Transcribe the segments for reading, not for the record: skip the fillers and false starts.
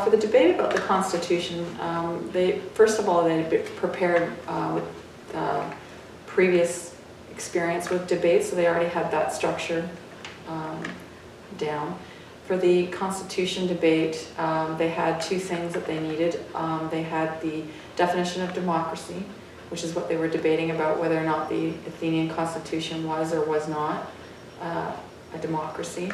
For the debate about the Constitution, first of all, they prepared with previous experience with debates, so they already had that structure down. For the Constitution debate, they had two things that they needed. They had the definition of democracy, which is what they were debating about, whether or not the Athenian Constitution was or was not a democracy.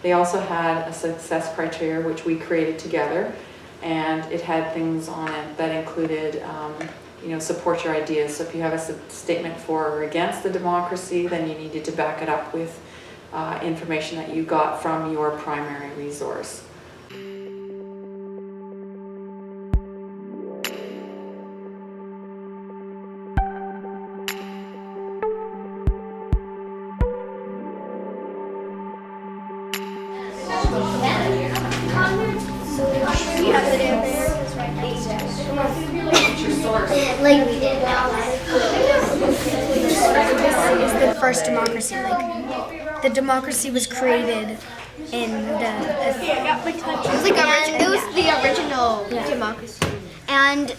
They also had a success criteria, which we created together, and it had things on it that included, support your ideas. So if you have a statement for or against the democracy, then you needed to back it up with information that you got from your primary resource. Like we did this is the first democracy. Like the democracy was created in it was the original democracy. And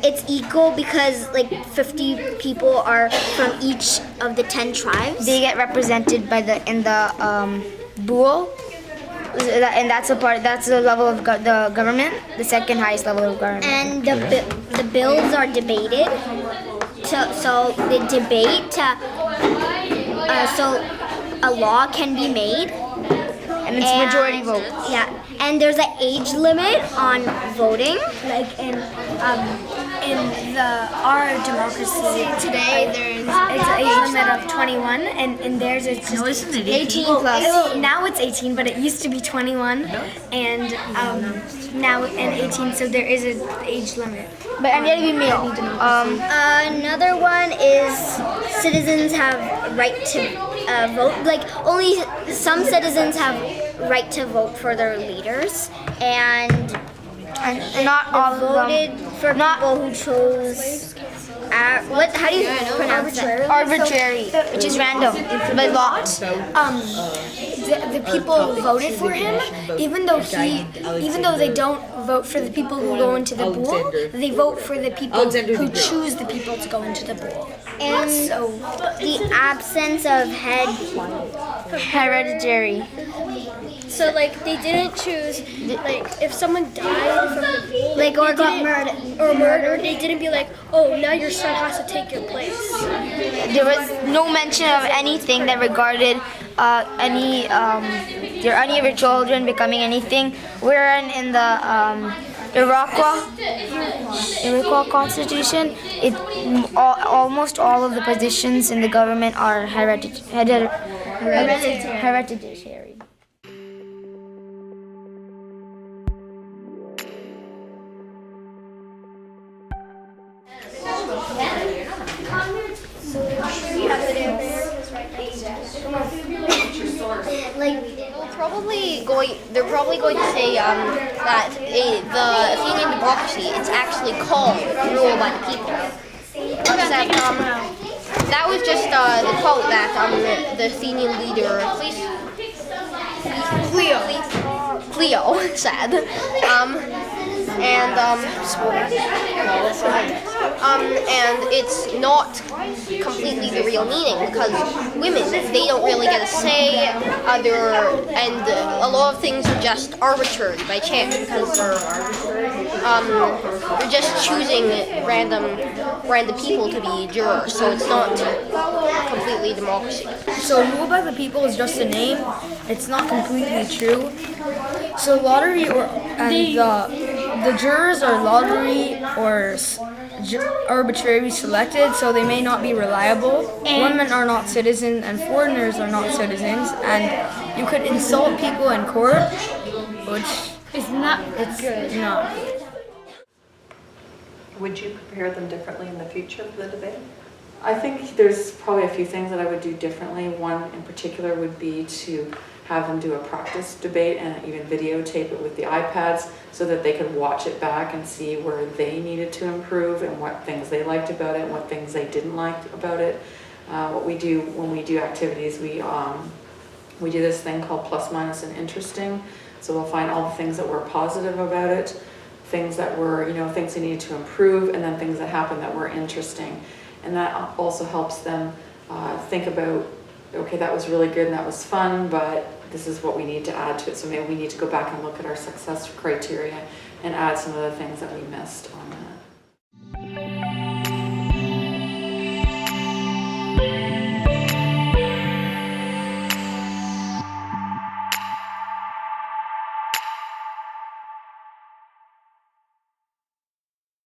it's equal because like 50 people are from each of the 10 tribes. They get represented in the bull, and that's the level of the government, the second highest level of government. And the bills are debated. So the debate, so a law can be made. And it's majority vote. Yeah, and there's an age limit on voting. Like in our democracy today, it's an age limit of 21, and in theirs it's just 18 plus. Now it's 18, but it used to be 21, and now and 18. So there is an age limit. But I'm gonna be male. Another one is citizens have right to vote. Like only some citizens have right to vote for their leaders, and not all of them. voted for people who chose. How do you pronounce that? Arbitrary, which is random, by law. The people who voted for him, even though they don't vote for the people who go into the pool, they vote for the people who choose the people to go into the pool. And so the absence of Hereditary. So like they didn't choose like if someone died from the pool, like or got murdered, they didn't be like, oh, now your son has to take your place. There was no mention of anything that regarded any of your children becoming anything. We're in the Iroquois Constitution. Almost all of the positions in the government are hereditary. They're probably going to say that the Athenian democracy is actually called rule by the people. That was just the quote that the Athenian leader Cleo said. And it's not completely the real meaning because women, they don't really get a say, and a lot of things are just arbitrary by chance because they're just choosing random people to be jurors, so it's not completely democracy. So rule by the people is just a name. It's not completely true. So lottery the jurors are lottery or arbitrarily selected, so they may not be reliable. Women are not citizens, and foreigners are not citizens, and you could insult people in court, which is not. It's not. Would you prepare them differently in the future for the debate? I think there's probably a few things that I would do differently. One in particular would be to have them do a practice debate and even videotape it with the iPads so that they could watch it back and see where they needed to improve and what things they liked about it and what things they didn't like about it. What we do when we do activities, we do this thing called plus, minus, and interesting. So they'll find all the things that were positive about it, things that were, you know, things they needed to improve, and then things that happened that were interesting. And that also helps them think about, okay, that was really good and that was fun, but this is what we need to add to it. So maybe we need to go back and look at our success criteria and add some of the things that we missed on that.